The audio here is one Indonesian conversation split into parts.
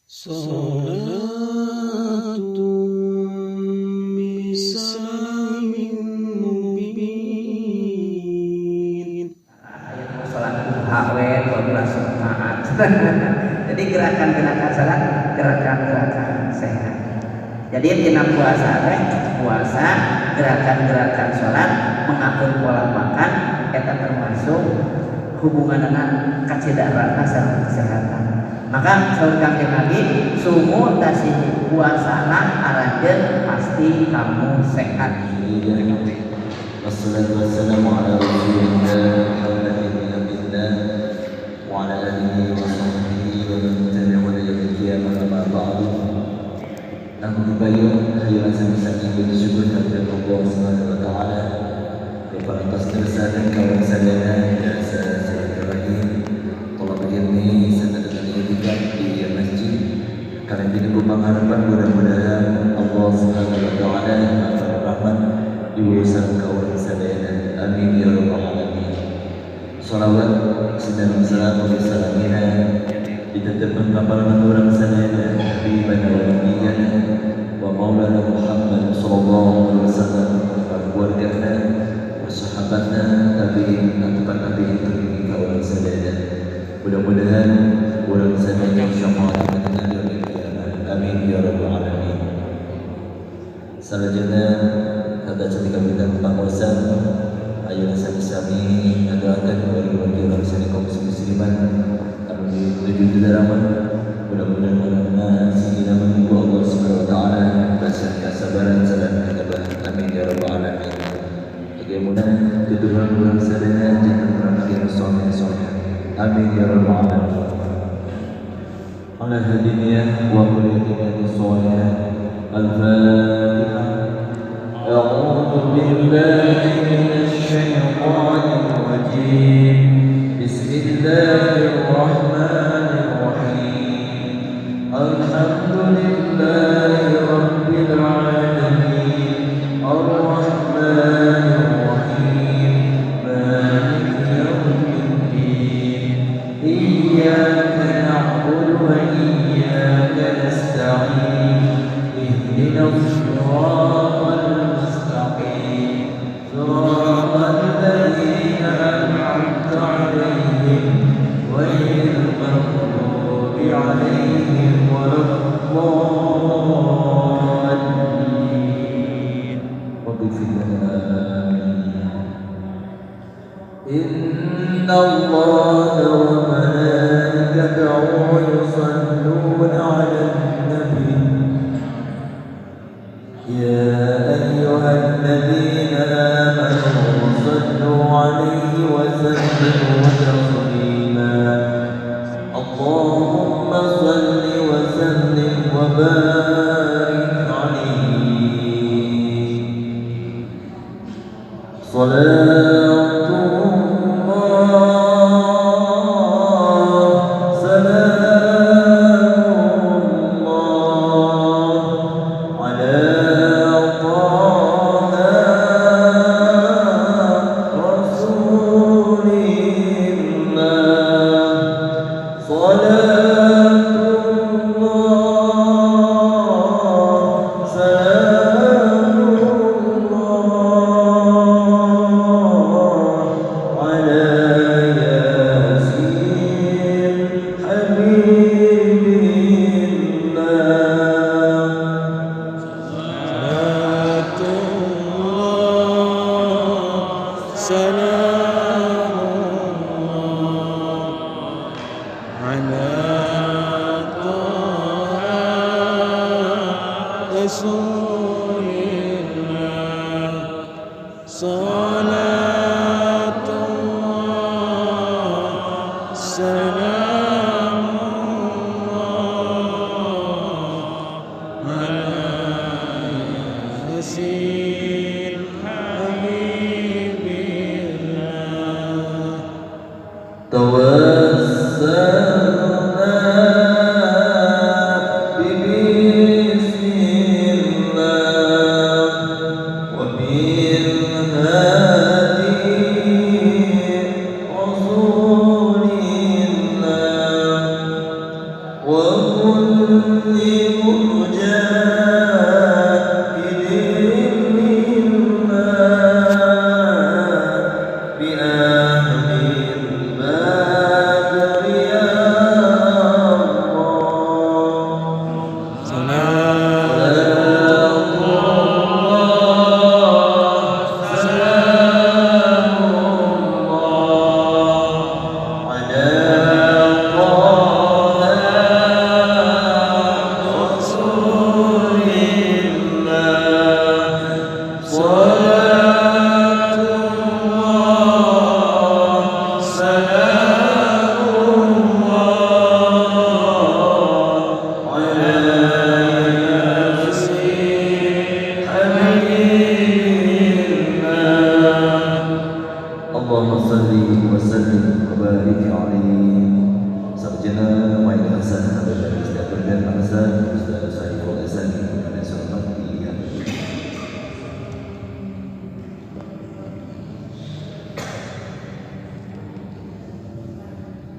Salatu bisalamin mubin. Salat duha we 12 rakaat. Jadi gerakan-gerakan salat, gerakan-gerakan sehat. Jadi tina puasa gerakan-gerakan salat, mengatur pola makan eta termasuk hubunganna kacidaraan sareng kesehatan. Maka saur Kangjeng Nabi sumu tasih puasalah aranjeun pasti kamu sehat. Wassalatu wassalamu ala Rasulillah Muhammad bin Abdillah wa ala alihi wa sahbihi wa man tabi'ahu ila yaumil qiyamah amma ba'du. Aku dibayar hayat sami-sami bersyukur kepada Allah Subhanahu wa taala atas kebesaran kawan sadana dan silaturahim tolak ilmi serta itikad di masjid. Karena ini harapan mudah-mudahan Allah Subhanahu wa taala berrahmat di urusan kawan sadana. Amin ya rabbal alamin. Salawat sedang salam salamina ditetapkan kapalan orang sadana Nabi Nabiyyana wa Maulana Muhammad sallallahu alaihi wasallam dan keluarganya, sahabatnya, tabi'in, tabi'in terpilih kawan sadana. Mudah-mudahan orang sadana syafaat dengan yaumil qiyamah. Amin ya rabbal alamin. Selanjutnya kata cerita kita tentang puasa. Ayo sami-sami ngadoakeun bagi orang sadana kaum musliman anu menuju dalaman. Mudah-mudahan manehna sing menunggu Allah Subhanahu wa taala basah kesabaran salam ketabahan. Amin ya rabbal alamin. Bagaimana keturunan orang sadana jangan berakhir soleh-soleh. Amin ya rabbal alamin. Ala hadiniyah wa kulliyati soleh. Al-Fatihah. A'udzu billahi minasy syaithanir rajim. Bismillahirrahmanirrahim. Alhamdulillahi rabbil alamin. Ar-Rahmanir Rahim. Maliki yaumiddin. Iyyaka na'budu wa iyyaka nasta'in. Ihdinas siratal mustaqim. Siratal ladzina an'amta 'alaihim ghairil maghdubi 'alaihim waladdallin. Waghfir lana. Inna Allaha wa malaikatahu yusalluna 'alan nabi. Ya ayyuhalladzina amanu sallu 'alaihi wa sallimu taslima. Allahumma salli wa sallim wa barik 'alaihi. وكل Syekhna Wahid Hasan Abdul Ustaz Abdul Hasan Ustaz Saiful Hasan dan sahabat pilihan.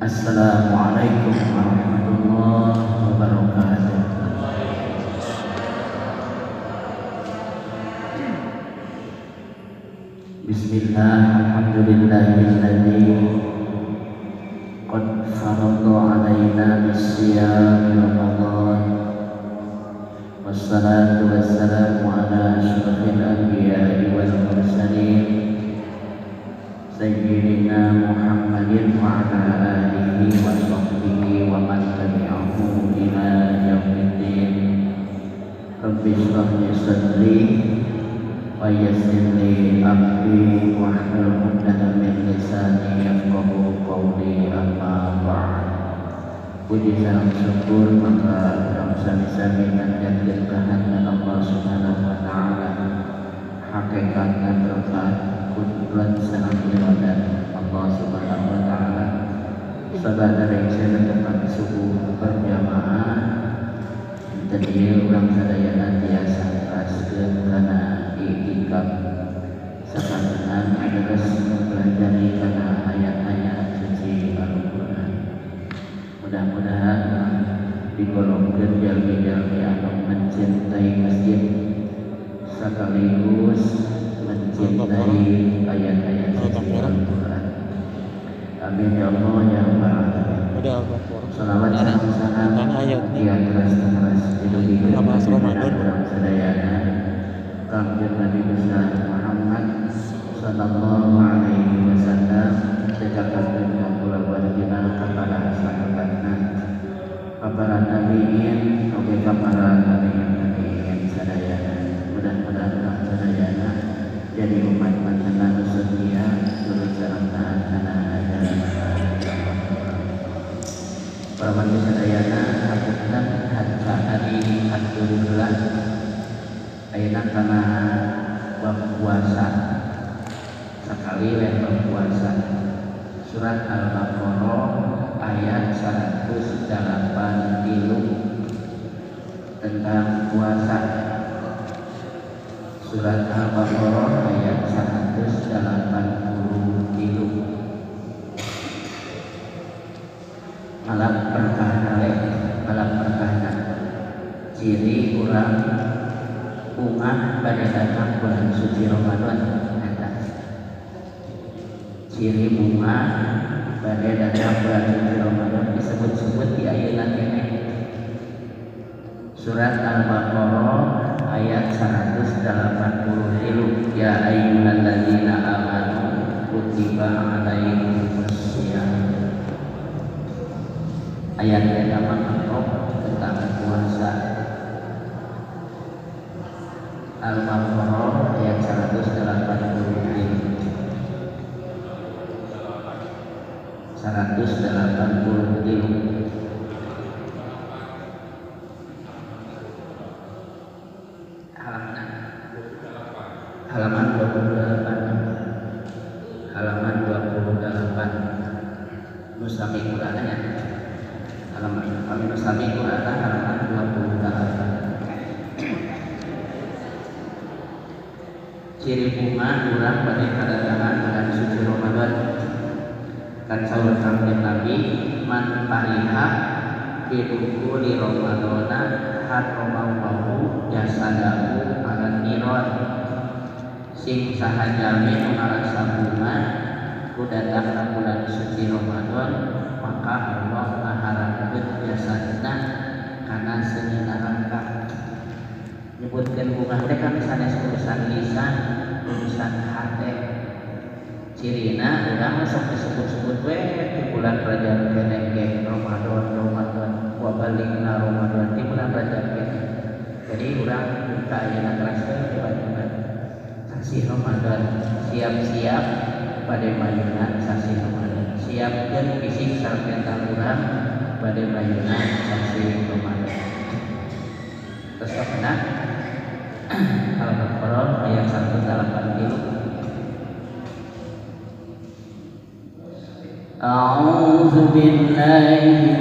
Assalamualaikum warahmatullahi wabarakatuh. Bismillah, alhamdulillahilladzi qad farada alaina bisiyami Ramadan. Wassalatu wassalamu ala asyrafil anbiya'i wal mursalin Sayyidina Muhammadin wa ala alihi wa sahbihi wa man tabi'ahu ila yaumiddin. Rabbi shrah li sadri wa yassir li amri wahlul 'uqdatam min lisani yafqahu qawli, amma ba'd. Puji salam syukur maka sami-sami panjatkeun kahanan Allah Subhanahu wa taala. Hakikatna berkat kudrat sangat dan Allah Subhanahu wa taala. Sabada rencana tempat subuh berjamaah tadi urang sadayana tiasa paskeun kana iktikaf sakangenan adalah mempelajari kana ayat-ayat suci Al-Qur'an. Mudah-mudahan digolongkeun jalmi-jalmi anu mencintai masjid sekaligus mencintai ayat-ayat suci Al-Qur'an. Amin ya Allah ya Rabbal alamin. Salawat salam dia keras-keras didugikan orang sadayana Kanjeng Nabi besar Muhammad sallallahu alaihi wasallam dicakakeun kula wajibna kepada sahabatna para nabiin oge ka para nabiin sadayana. Mudah-mudahan sadayana jadi umat mantenan setia turut sareng taat kana ajaran para wali sadayana haturna hatta hari haturullah ayeuna kana bab puasa sakali we bab puasa surat Al-Baqarah ayat 183 tentang puasa. Surat Al-Baqarah ayat 183 malam perkahna ciri ulang umat pada datang bulan suci Ramadan. Ciri bunga pada datang bulan suci Ramadan disebut-sebut di ayeuna kene. Surat Al-Baqarah ayat 183. Ya ayyuhalladzina amanu kutiba alaikumusiyam. Ayat yang mengenai tentang puasa. Al-Baqarah ayat 185. Halaman 28. Halaman 28. Nusami Qur'annya. Halaman kami Nusami Qur'an halaman 28. Ciri bunga urang pada kedatangan bulan suci Ramadan. Kan saur Kanjeng Nabi man pariha bidukuli Ramadana harromawahu jasadahu ala niron. Sing sahajami nu ngarasa bunga ku datang ka bulan suci Ramadan maka Allah ngaharamkeun jasadna kana seni neraka. Nyebutkeun bunga teh kan sanes urusan lisan, urusan hate. Cirina urang sok disebut-sebut we di bulan Rajab kene ge Ramadan wa balikna Ramadan di bulan Rajab kene. Jadi urang buka ayeuna transfer tiba-tiba sasi Ramadan, siap-siap pada mayuna sasi Ramadan. Siapkeun fisik sareng urang pada mayuna sasi Ramadan. Terus apa? Al-Baqarah ayat 180. أعوذ بالله من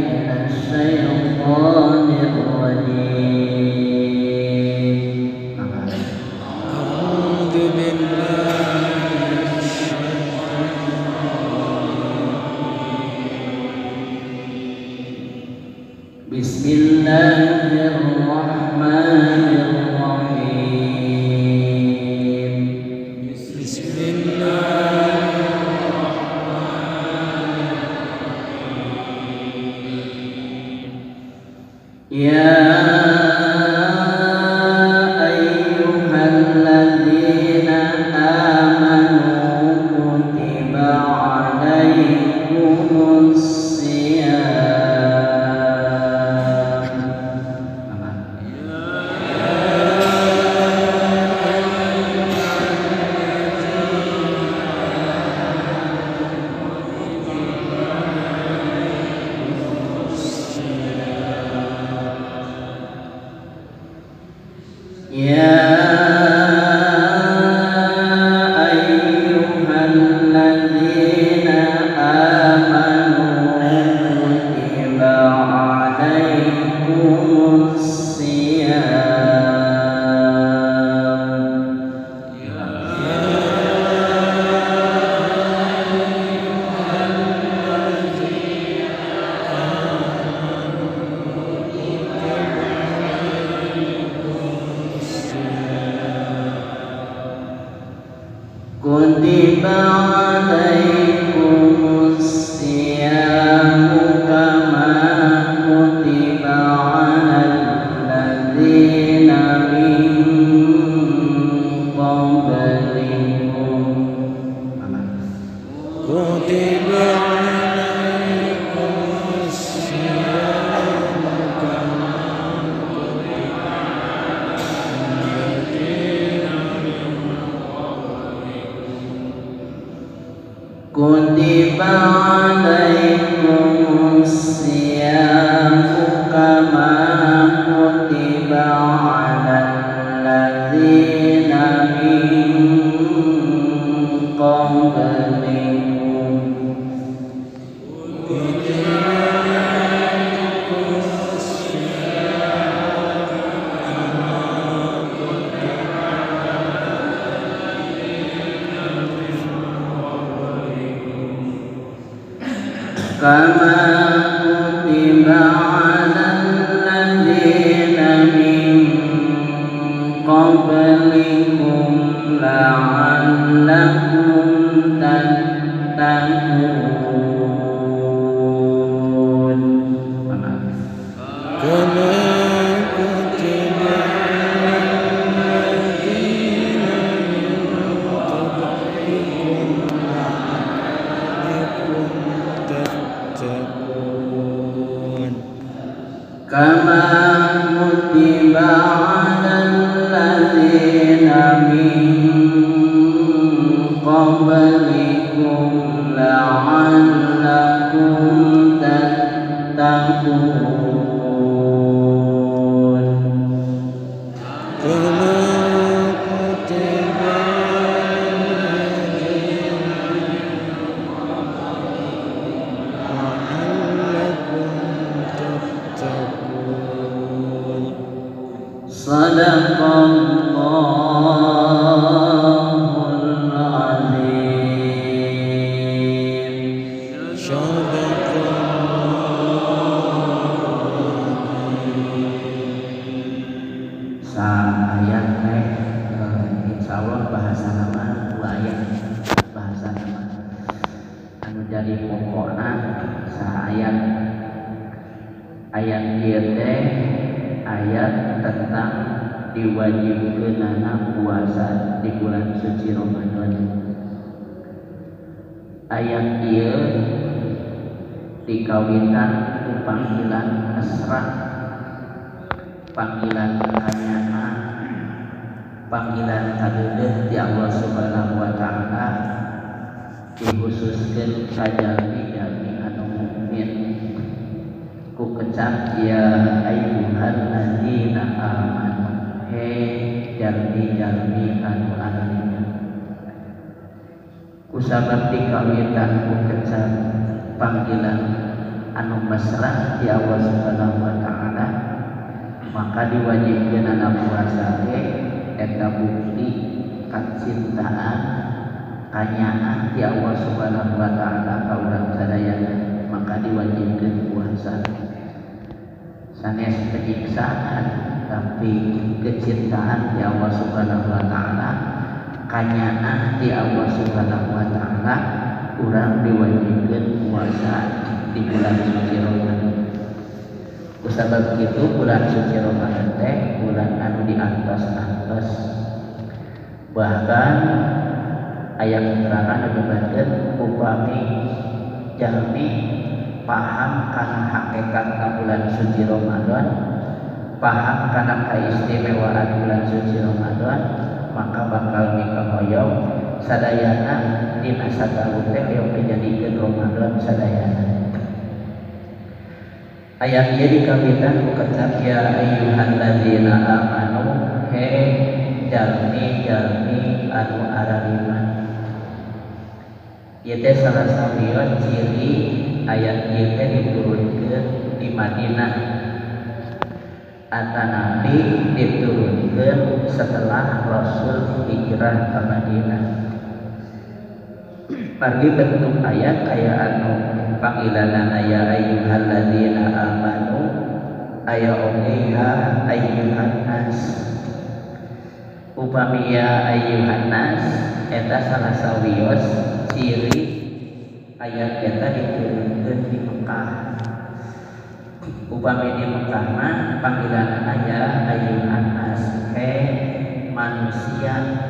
Bismillahirrahmanirrahim. Ya ayyuhalladzina amanu kutiba alaikumus syiyam. Ya ayyuhalladzina amanu kutiba alaikumus syiyam. Kutiba alaikumus syiyamu kama kutiba alal ladzina min qablikum. Kutiba alaikumus syiyamu kama Kutiba alaikumus syiyamu kama kutiba alal ladzina min qablikum. Kama kutiba alal ladzina min qablikum la'allakum tattaqun. kama kutiba alal ladzina min qablikum la'allakum tattaqun. Kama kutiba alal ladzina min qablikum la'allakum tattaqun. Kama kutiba alal la'allakum tattaqun. Sadaqallahul azim. Ayat insyaallah bahasa nama dua ayat bahasa nama anu jadi pokokna ayat ieu teh ayat tentang diwajibkeunana puasa di bulan suci Ramadan. Ayat ieu dikawitan ku panggilan asra, panggilan kanyana, panggilan kadeudeuh ti Allah Subhanahu wa taala dikhususkeun ka jalmi-jalmi anu mukmin ku kecap ya ayyuhalladzina amanu, he jalmi-jalmi anu alimna. Kusabab dikawitan ku kecap panggilan anu mesra ti Allah Subhanahu wa taala, maka diwajibkeunana puasa ge eta bukti kacintaan kanyaan ti Allah Subhanahu wa taala ka urang sadayana, maka diwajibkeun puasa. sanes penyiksaan tapi kecintaan di Allah Subhanahu wa taala, kanyaah di Allah Subhanahu wa taala, urang diwajibkeun puasa di bulan suci Ramadan. Kusabab kitu bulan suci Ramadan teh bulan anu diantos-antos. Bahkan ayat keterangan menyebutkan upami jalmi paham kana hakikat bulan suci Ramadan, paham kana keistimewaan bulan suci Ramadan, maka bakal mikahoyong sadayana dina sataun teh hoyong dijadikeun Ramadan sadayana. Ayat ieu dikawitan ku kecap ya ayyuhalladzina amanu he jalmi-jalmi anu arariman. Ieu teh salah sawion ciri ayat ieu teh diturunkeun di Madinah. Ata Nabi diturunkeun setelah Rasul hijrah ke Madinah. Margi bentuk ayat aya anu panggilanana ya ayyuhalladzina amanu, aya oge ya ayyuhan nas. Upami ya ayyuhan nas eta salah sawios ciri ayat eta diturunkeun di Mekah. Upami di Mekah mah panggilanana ya ayyuhan nas he manusia.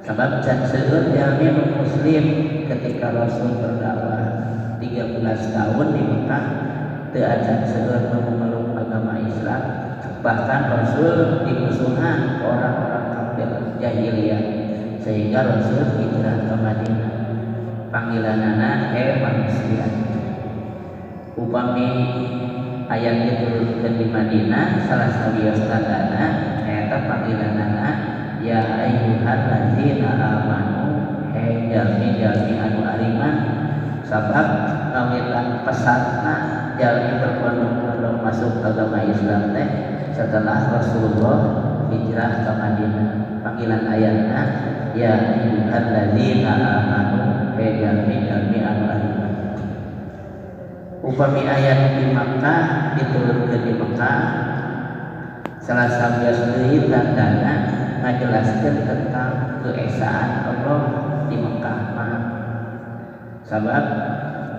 Sebab can seueur jalmi nu muslim ketika Rasul berdakwah 13 tahun di Mekah teu acan seueur nu memeluk agama Islam. Bahkan Rasul dimusuhan orang-orang kafir jahiliyah sehingga Rasul hijrah ke Madinah. Panggilanana he manusia. Upami ayat diturunkeun di Madinah salah sawios tandana eta panggilanana ya ayyuhalladzina amanu he jalmi-jalmi anu ariman. Sabab ngawitan pesatna jalmi berbondong-bondong masuk agama Islam teh setelah Rasulullah hijrah ke Madinah. Panggilan ayatna ya ayyuhalladzina amanu he jalmi-jalmi anu ariman. Upami ayat di Makkah diturunkeun di Makkah salah sawios deui tandana ngajelaskeun tentang keesaan Allah di Mekah. Sabab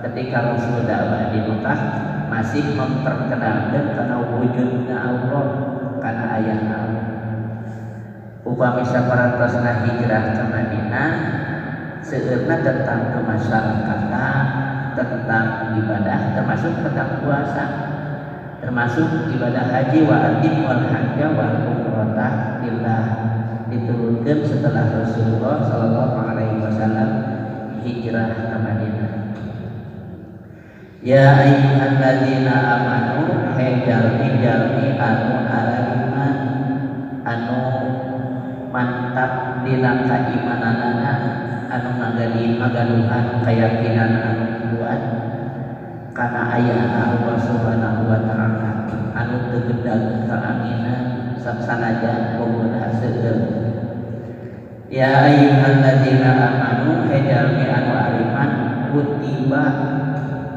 ketika Rasul dakwah di Mekah masih memperkenalkan kana wujudna Allah, kana ayatna Allah. Upami saparantos hijrah ke Madinah seueurna tentang kemasyarakatan, tentang ibadah, termasuk tentang puasa, termasuk ibadah haji wa atimul hajja wal umrata lillah diturunkan setelah Rasulullah sallallahu alaihi wasallam hijrah ke Madinah. Ya ayyuhalladzina amanu he jalmi-jalmi anu arariman anu mantap dina kaimananana, anu magaduhan keyakinan anu kuat kana ayana Allah Subhanahu wa taala anu teu gedag kaanginan sanajan pemuda seueur. Ya ayyuhalladzina amanu he jalmi anu ariman kutiba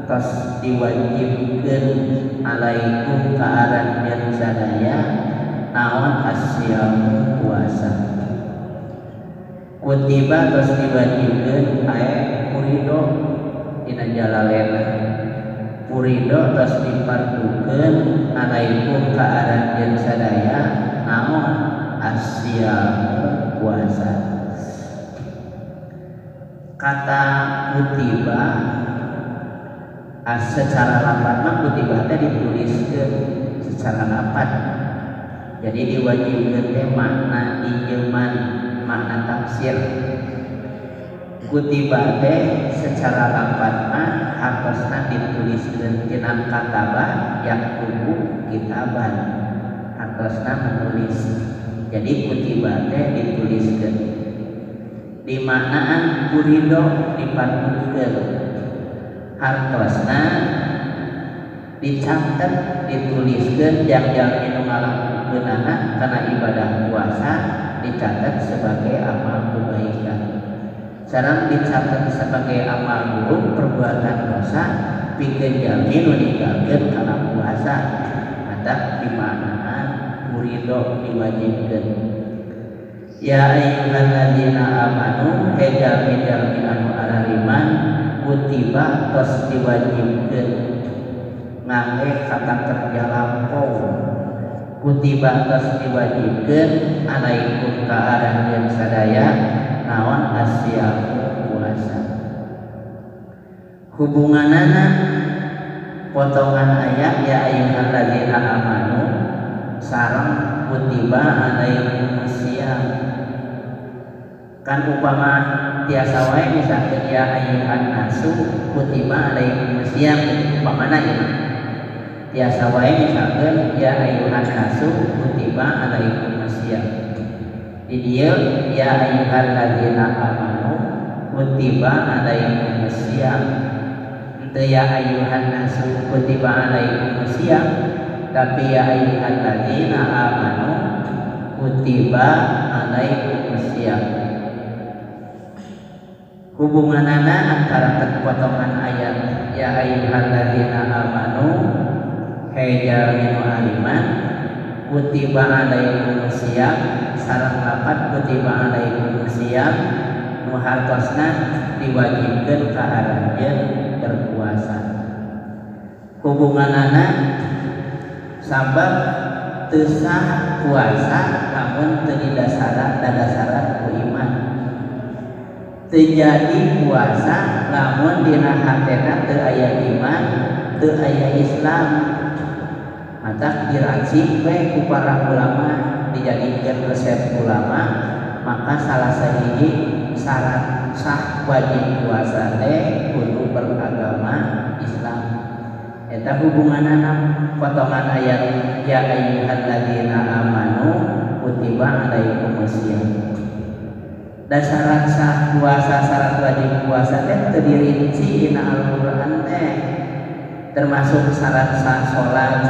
tos diwajibkeun alaikum ka aranjeun sadaya naon asyamu puasa. Kutiba tos diwajibkeun ae purido dina jalalena. Purido tos dipardukeun alaikum ka aranjeun sadaya naon asyamu puasa. Kata kutiba secara lapan mah kutiba teh dituliskeun secara lapan. Jadi diwajibkeun teh makna dijeuman, makna tafsir. Kutiba teh secara lapan mah hartosna dituliskeun tina kataba yaktubu kitaban, hartosna menulis. Jadi kutiba teh dituliskeun. Di maknaan purido dipardukeun, hartosna dicatat dituliskeun jangjal anu ngalakukeunana kana ibadah puasa dicatat sebagai amal kebaikan. Sareng dicatat sebagai amal buruk perbuatan dosa pikeun jalmi nu ninggalkeun kana puasa ridho diwajibkeun. Ya ayyuhalladzina amanu jalmi anu arariman kutiba tos diwajibkeun ngangge kata kerja lampau. Kutiba tos diwajibkeun alaikum ka aranjeun sadaya naon asyamu puasa. Hubunganana potongan ayat ya ayyuhalladzina amanu sareng kutiba alaikum asyam. Kan upama tiasa wae misalkan ya ayyuhan nasu kutiba alaikum asyam upamana ieu tiasa wae misalkan ya ayyuhan nasu kutiba alaikum asyam. Di dieu ya ayyuhalladzina amanu kutiba alaikum asyam. Teu ya ayyuhan nasu kutiba alaikum asyam tapi ya ayyuhalladzina amanu kutiba alaikum asyam. Hubunganana antara potongan ayat ya ayyuhalladzina amanu jalmi aliman kutiba alaikum asyam sareng lapat kutiba alaikum asyam nu hartosna diwajibkeun ka aranjeun berpuasa. Hubunganana sabab teu sah puasa lamun teu dadasaran ku iman. Terjadi puasa lamun dina hatena teu aya iman, teu aya Islam. Mata diracik we ku para ulama, dijadikeun resep ulama, maka salah sahiji syarat sah wajib puasa teh kudu beragama Islam. Eta hubunganana potongan ayat ya ayyuhalladzina amanu kutiba alaikumusiyam. Dan syarat sah puasa, syarat wajib puasa teh teu dirinci dina Al-Qur'an teh. Termasuk syarat sah salat,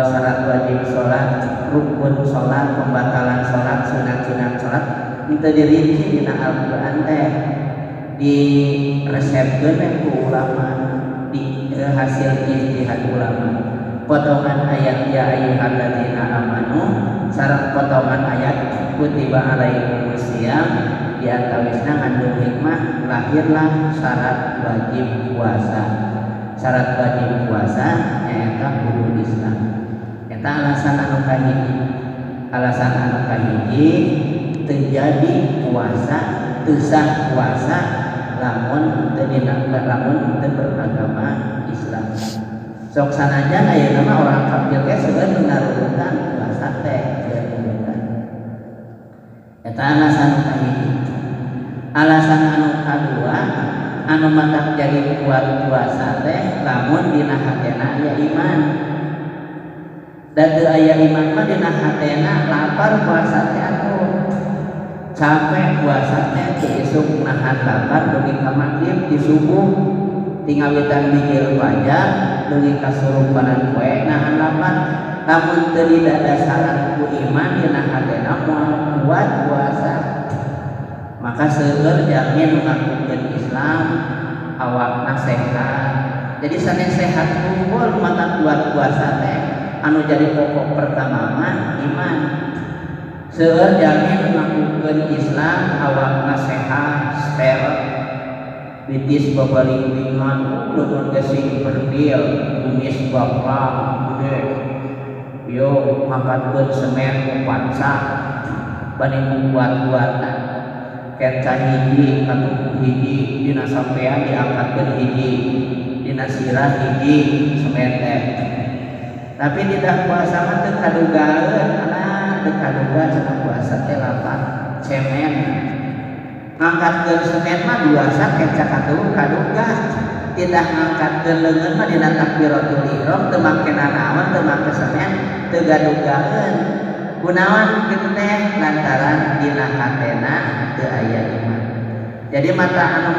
syarat wajib salat, rukun salat, pembatalan salat, sunat-sunat salat teu dirinci dina Al-Qur'an teh. Di resepkeun ku ulama, di hasil ijtihad ulama. Potongan ayat ya ayyuhalladzina amanu sareng potongan ayat kutiba alaikum asyam di antawisna ngandung hikmah lahirlah syarat wajib puasa. Syarat wajib puasa nyaeta kudu Islam. Eta alasan anu kahiji. Alasan anu kahiji terjadi puasa teu sah puasa lamun teu beragama Islam. Sok sanajan ayeuna mah orang kafir ge seueur ngarurutan puasa teh. Eta alasan anu kahiji. Alasan anu kadua anu matak jadi kuat puasa teh lamun dina hatena aya iman. Da teu aya iman mah dina hatena lapar puasa teh atuh. Capek puasa teh teu isuk nahan lapar dugi ka magrib di subuh tinggal witan bigil fajar dugi ka surupanan poe nahan lapar. Lamun teu didadasaran ku iman dina hatena moal kuat puasa. Maka seueur jalmi nu ngakukeun Islam awakna sehat. Jadi sanes sehat unggul mata kuat puasa teh anu jadi pokok pertama mah iman. Seueur jalmi nu ngakukeun Islam awakna sehat, steril, bitis babaling-lingan, leuweung gesing berdil, kumis baplang gede. Yo mangkatkeun semen 4 sak bani kuat-kuatan. Ket hiji atuh hiji dina sampean diangkatkeun hiji dina sirah hiji semen teh. Tapi tidak puasa mah teu kadugaeun teu kaduga cenah puasa teh lapar cemen. Ngangkatkeun semen mah 2 sak kecak atuh kaduga. Tidak ngangkatkeun leungeun mah dina takbiratul ihram teu make nanaon teu make semen teu gadugaeun. Kunaon kitu teh lantaran dina hatena teu aya iman. Jadi mata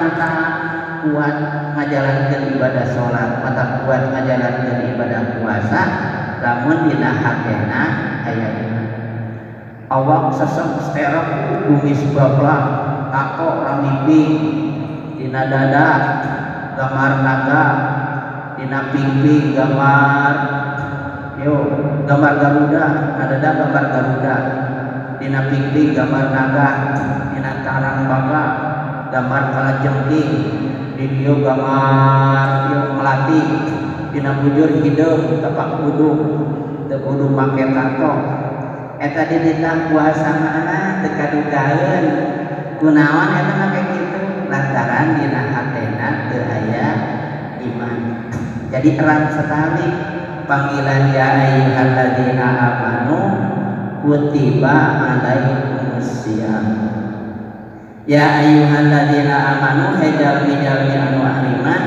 kuat ngajalankeun ibadah salat, mata kuat ngajalankeun ibadah puasa lamun dina hatena aya iman. Awak sesek sterek kumis bablang, tako ramibing dina dada gambar naga, dina pingping gambar Yuk, gambar Garuda, ada gambar Garuda. Dina piknik gambar naga, dina tarang baga, gambar kalajengking, di dieu gambar ieu melati, dina bujur hideung tapak kudu, teu kudu make tato. Eta di dina puasa mana teu kadugaeun. Kunaon eta make kitu? Lantaran dina hatena teu aya iman. Jadi erat sekali panggilan ya ayyuhalladzina amanu kutiba alaikumusiyam. Ya ayyuhalladzina amanu jalmi-jalmi anu ariman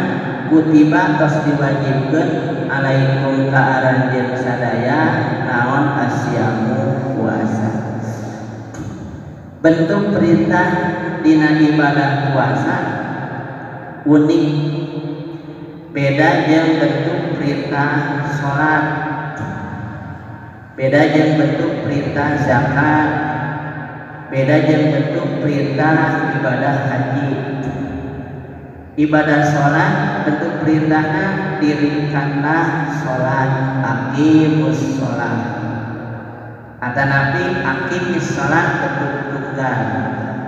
kutiba tos diwajibkeun alaikum ka aranjeun sadaya naon asyamu puasa. Bentuk perintah dina ibadah puasa unik, beda jeung bentuk perintah sholat, beda jeung bentuk perintah zakat, beda jeung bentuk perintah ibadah haji. Ibadah sholat bentuk perintahnya dirikanlah sholat, aqimus sholat. Kata Nabi aqimis sholat bentuk tunggal,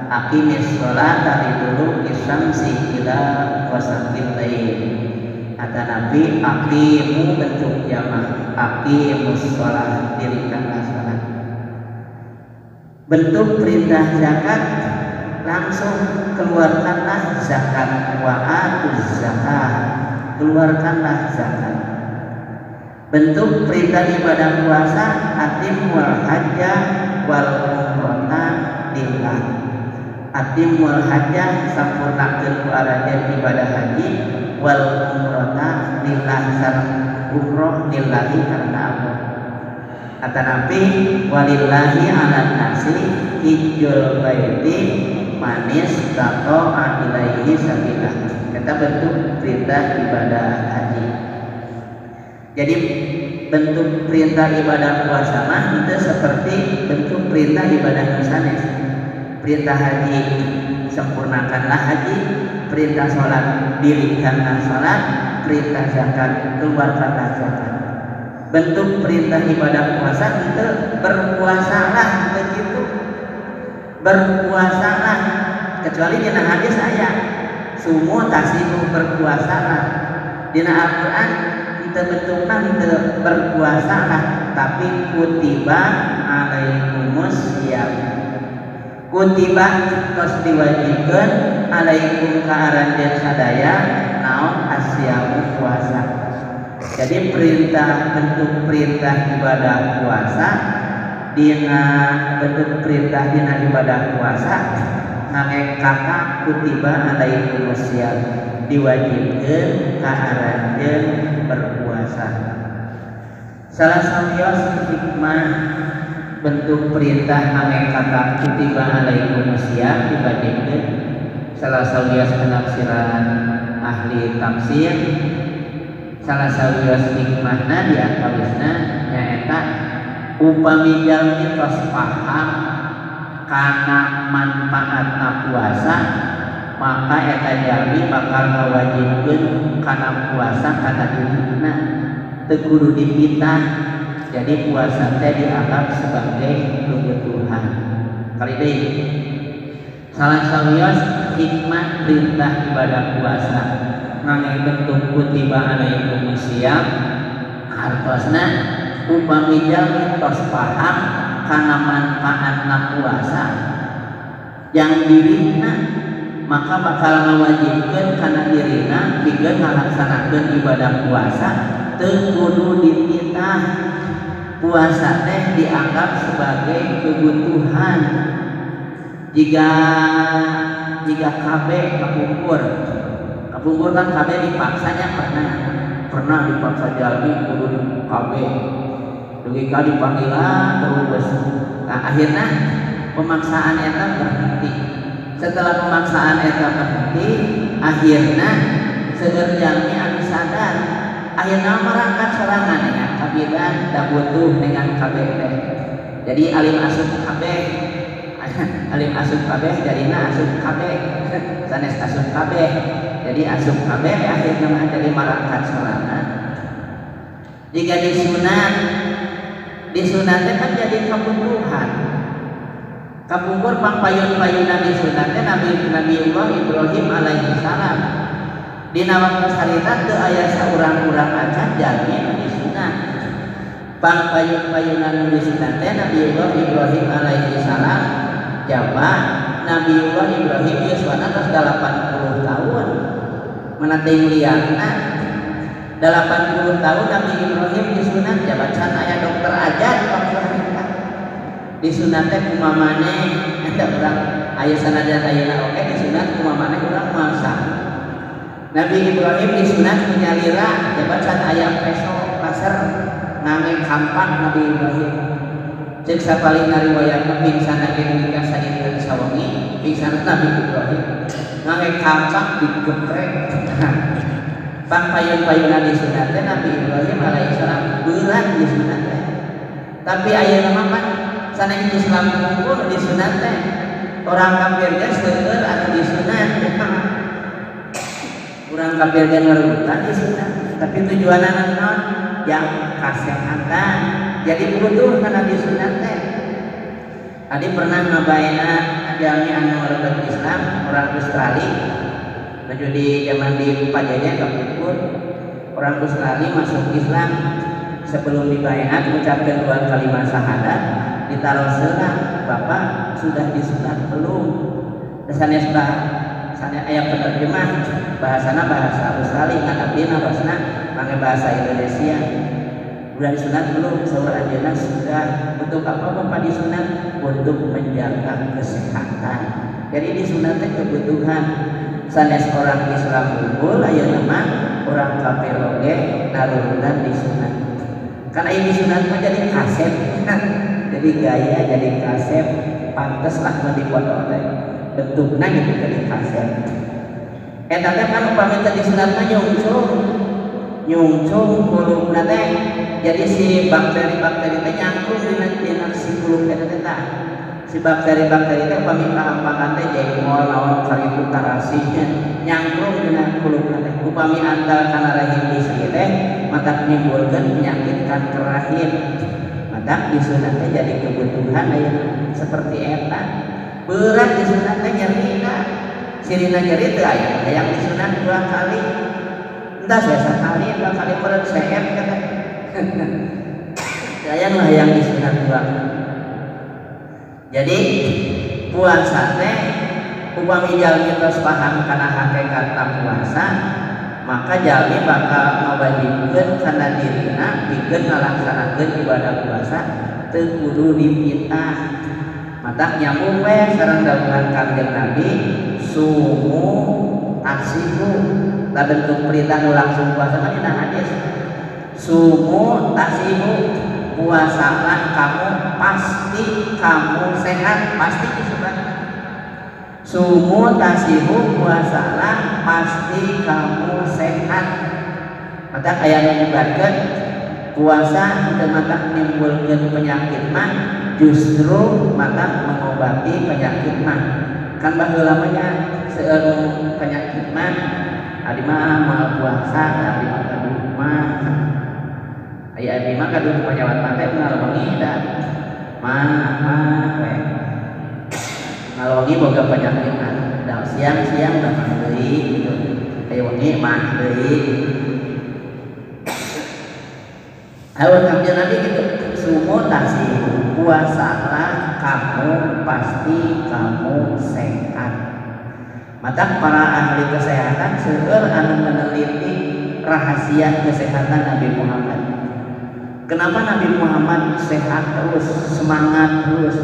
aqimis sholat dari dulu isamsi ila wasaqil lail. Kata Nabi aqimu bentuk jamak, aqimus sholat dirikanlah sholat. Bentuk perintah zakat langsung keluarkanlah zakat, wa atuz zakat, keluarkanlah zakat. Bentuk perintah ibadah puasa atimul hajjah wal umrata lillah. Atimul hajjah sampurnakeun ku arajeun ibadah haji wal umrata lillah sareng umroh lillahi karena Allah. Kata Nabi walillahi 'alan nasi hijjul baiti manis tato ilaihi sabila. Kita bentuk perintah ibadah haji. Jadi bentuk perintah ibadah puasa mah itu seperti bentuk perintah ibadah sanes. Perintah haji sempurnakanlah haji, perintah sholat dirikanlah sholat, perintah zakat keluarkanlah zakat. Bentuk perintah ibadah puasa itu berpuasalah begitu, berpuasalah. Kecuali dina hadis saya sumu tasimu berpuasalah. Dina Al-Quran kita bentuknya itu berpuasalah, tapi kutiba alaikumus siyam. Kutiba tos diwajibkeun alaikum ka aranjeun sadaya naon asyamu puasa. Jadi perintah bentuk perintah ibadah puasa dina bentuk perintah dina ibadah puasa ngangge kata kutiba alaikumus siyam, diwajibkeun ka aranjeun berpuasa. Salah sawios hikmah bentuk perintah ngangge kata kutiba alaikumus siyam diwajibkeun, salah sawios penafsiran ahli tafsir, salah sawios hikmahna di antawisna nyaeta upami jalmi tos paham kana manfaatna puasa, maka eta jalmi bakal ngawajibkeun kana puasa kana dirina teu kudu dipitah. Jadi puasa teh dianggap sebagai kebutuhan. Kali deui salah sawios hikmah perintah ibadah puasa ngangge bentuk kutiba alaikumus siyam hartosna upami jalmi tos paham kana manfaatna puasa yang dirina, maka bakal ngawajibkeun kana dirina pikeun ngalaksanakeun ibadah puasa teu kudu dipitah. Puasa teh dianggap sebagai kebutuhan. Jika kabeh kapungkur kan kabeh dipaksanya pernah dipaksa jalmi kudu kabeh. Dugi ka dipanggilan terus. Nah, akhirnya pemaksaan eta berhenti. Setelah pemaksaan eta berhenti, akhirnya seueur jalmi anu sadar, akhirnya merangkat sorangan ya kabilan da butuh dengan kabeh teh. Jadi alim asup kabeh jadina asup kabeh sanes asup kabeh jadi asup kabeh akhirnya jadi merangkat sorangan. Jika disunat disunatnya kan jadi kebutuhan. Kapungkur pangpayun-payunan disunatnya Nabiullah Ibrahim alaihi salam. Dina waktu sarita teu aya saurang-urang acan jalmi nu disunat. Pangpayun-payunan nu disunatnya Nabiullah Ibrahim alaihi salam. Jaba Nabiullah Ibrahim yuswana tos 80 tahun. Menanti liatna 80 tahun Nabi Ibrahim disunat jabatan aya dokter aja di waktu harita disunatnya kumamane ada orang aya sanajan ayeuna oke disunat kumamane urang masak. Nabi Ibrahim disunat menyalira jabatan aya peso pasar ngangge kampak Nabi Ibrahim cek sapalih ngariwayatna pingsan ge nikah sainten sawengi pingsan Nabi Ibrahim ngangge kampak digeprek. Pangpayun-payunan disunatnya Nabi Ibrahim alaihissalam berat disunatnya. Tapi ayeuna mah kan sanes Islam unggul disunatnya. Orang kafir ge seueur anu disunat. Urang kafir ge ngarutan disunat. Tapi tujuanna naon? Yang kasehatan. Jadi butuh kana disunat teh. Adi pernah ngabaena jalmi anu ngarebut Islam orang Australia. Maju di zaman di Pajanya kapungkur orang Australia masuk Islam sebelum dibayat mengucapkan 2 kalimat syahadat ditaruh serah bapak sudah disunat belum? Dasarnya sudah sana ayat penerjemah bahasana bahasa Australia ngadapin harusna pakai bahasa Indonesia sudah disunat belum? Saudara ajeuna sudah. Untuk apa bapak disunat? Untuk menjaga kesehatan. Jadi disunatnya kebutuhan. Sanes orang Islam unggul ayeuna mah orang kafir oge naruhunan disunat. Karena ini disunat mah jadi kasep. Jadi gaya jadi kasep pantes lah mun dipoto teh. Bentukna gitu jadi kasep. Eta teh kan upami teh disunat mah nyungcung kulubna teh. Jadi si bakteri-bakteri teh nyangkung dina si kulub eta teh tah. Si bakteri-bakteri teh upami kahampangan teh jengkol lawan karitu tarasinya nyangkrung dina kulubna teh upami antal kana rahim istri teh matak nimbulkeun penyakit kanker rahim matak disunat teh jadi kebutuhan aya seperti eta berat disunat teh nyerina sirina nyeri teh aya hayang disunat 2 kali entah biasa kali 2 kali meureun sehat kata hayang hayang disunat 2 kali. Jadi puasa teh upami jalmi tos paham kana hakikat puasa maka jalmi bakal ngawajibkeun kana dirina pikeun ngalaksanakeun ibadah puasa teu kudu dipitah. Matak nyambung we sareng dawuhan Kangjeng Nabi sumu tasihu. Da bentuk perintah nu langsung puasa mah dina hadis. Sumu tasihu puasalah kamu pasti kamu sehat pasti disebut sumu tasihu puasalah pasti kamu sehat maka aya nu nyebatkeun puasa teu mata nimbulkeun penyakit mah justru mata mengobati penyakit mah kan baheula mah nya seueur penyakit mah ari mah moal puasa ari mah kaduh mah aya abdi mah kaduh panyawat mate ngalwengi da mah we ngalwengi boga penyakitna da siang-siang da mah deui gitu aya wengi mah deui Awal Kangjeng Nabi gitu sumu tasihu puasalah kamu pasti kamu sehat. Mata para ahli kesehatan seueur anu meneliti rahasia kesehatan Nabi Muhammad. Kenapa Nabi Muhammad sehat terus, semangat terus?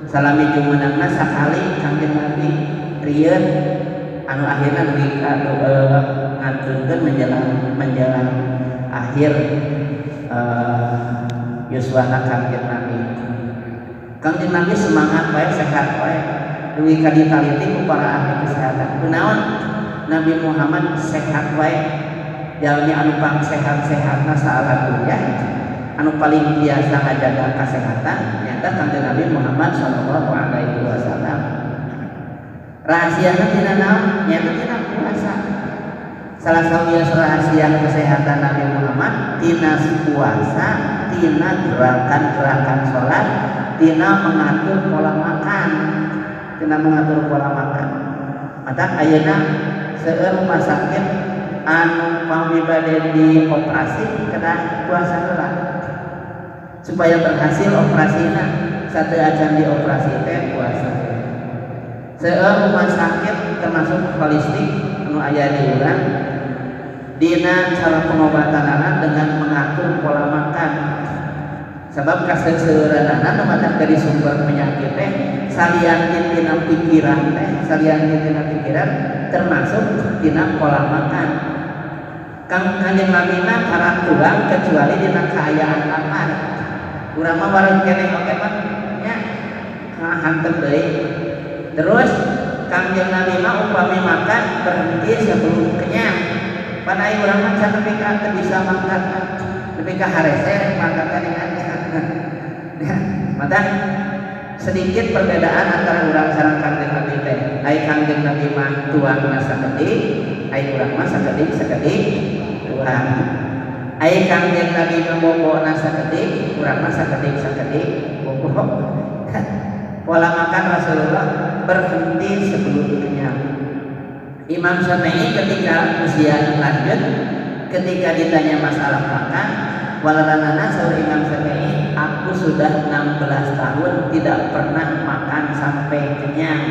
Salami jumenangna sakali Kangjeng Nabi rieun anu akhirna dugi ngaturkeun menjelang akhir yuswana Kangjeng Nabi. Kangjeng Nabi semangat wae sehat wae dugi ka ditaliti ku para ahli kesehatan. Kunaon Nabi Muhammad sehat wae jalmi anu pang sehat-sehatna saala dunya anu paling biasa ngajaga kesehatan nyata Kangjeng Nabi Muhammad sallallahu alaihi wasallam. Rahasiana tina naon? Nyata tina puasa. Salah satu rahasia kesehatan Nabi Muhammad tina puasa tina gerakan-gerakan sholat, tina mengatur pola makan, mata ayeuna seueur rumah sakit anu pami bade dioperasi kedah puasa heula supaya berhasil operasina satu acan dioperasi teh puasa. Seueur rumah sakit termasuk holistik anu aya di urang dina cara pengobatanana dengan mengatur pola makan. Sebab kaseueureunana nu matak dari sumber penyakit teh salian tina pikiran termasuk tina pola makan. Kanjeng Nabi mah karang tulang kecuali dina kaayaan lapar. Urang mah bareng keneh oge mah nya hantem deui. Terus Kanjeng Nabi mah upami makan berhenti sebelum kenyang. Padahal urang mah can nepi ka teu bisa mangkat, nepi ka harese mangkat dengan mata sedikit perbedaan antara urang sareng Kanjeng Nabi teh. Ai Kanjeng Nabi mah tuangna sakedik, ai urang mah sakedik tuang. Ai Kanjeng Nabi mah bobona sakedik, urang mah sakedik bobo. Pola makan Rasulullah berhenti sebelum kenyang. Imam Syafi'i ketika usia lanjut, ketika ditanya masalah makan, walaranana saur Imam Syafi'i, aku sudah 16 tahun tidak pernah makan sampai kenyang.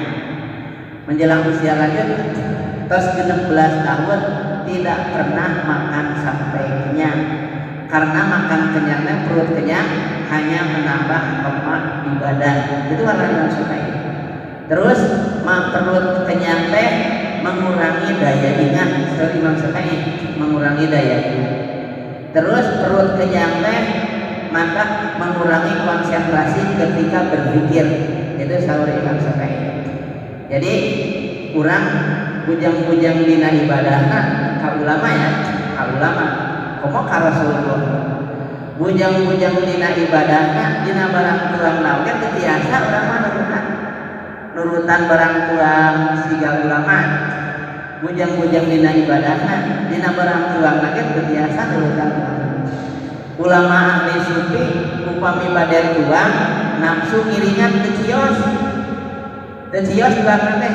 Menjelang usia lanjut, tos 16 tahun tidak pernah makan sampai kenyang. Karena makan kenyangnya perut kenyang hanya menambah lemak di badan. Itu walaranana Syafi'i. Terus perut kenyang teh mengurangi daya ingat. Saur Imam Syafi'i mengurangi daya ingat. Terus perut kenyang teh maka mengurangi konsentrasi ketika berpikir. Itu saur Imam Syafi'i. Jadi kurang bujang-bujang dina ibadahna ka ulama ya, ka ulama komo ka Rasulullah. Bujang-bujang dina ibadahna dina barang tuang naoge teu tiasa urang mah nurutan barang tuang siga ulama. Bujang-bujang dina ibadahna dina barang tuang nage teu tiasa nurutan ulama ahli sufi upami bade tuang nafsu ngiringan teu cios tuangna teh